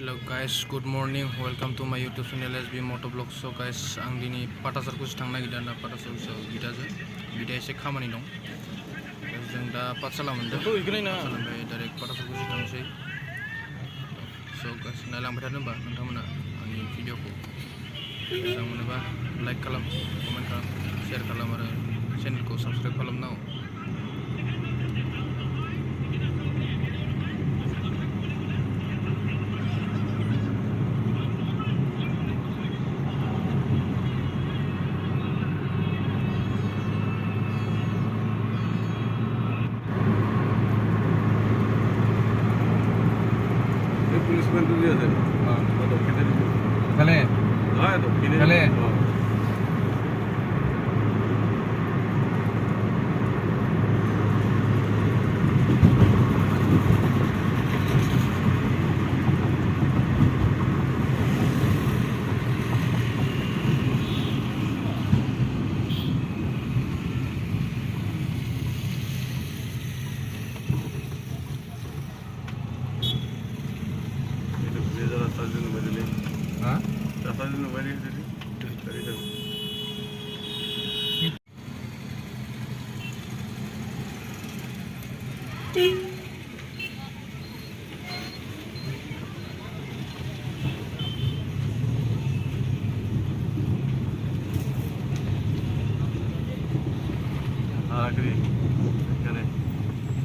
Hello guys, good morning. Welcome to my YouTube channel SB Motovlog. So guys, ang dini Patasarku tang nagidan da Patasar so bidaje. Bida एसे खामानि दं. जों दा पाठशाला मोनदों. पाठशालानिफ्राय direct Patasarku थांसै. So guys, नायलांबाय थादो होनबा नोंथांमोना आंनि भिडिअखौ मोजां मोनोबा लाइक खालाम, कमेन्ट खालाम, शेयार खालाम आरो चेनेलखौ साबस्क्राइब खालामनांगौ. পুলিশ মেন্টু দিয়ে আছে দক্ষিণে এখানে হ্যাঁ দক্ষিণে এখানে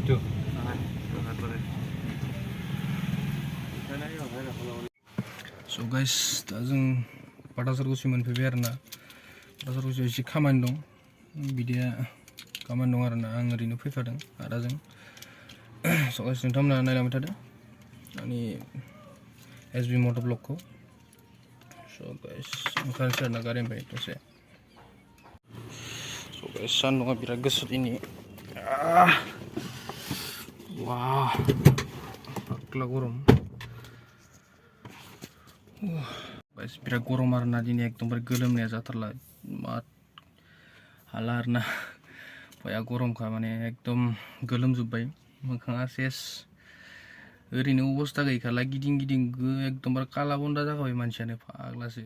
tuh. So guys, दा जों Patasarkuसिम मोनफैबाय आरोना. Patasarkuसिम एसे खामानि दं. बिदिया खामानि दं आरोना. आं ओरैनो फैफादों आदाजों. So guys, नोंथांमोना नायलांबाय थादो आंनि SB Motovlogखौ. So guys, ओंखारनोसै आरोना गारिनिफ्राय दसे. So guys, सान्दुङा बिराद गोसा दिनै. Wah, फाग्ला गरम. Guys, बिराद गरम आरोना दिनै एकदमबारे गोलोमनाया जाथारला. मा हाला आरोना. भया गरमखा माने एकदम गोलोमजोब्बाय. मोखाङा सेस ओरैनो अबस्था गैखाला गिदिं गिदिं एकदमबारे काला बन्दा जाखाबाय मानसियानो फाग्लासो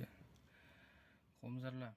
खम जारला.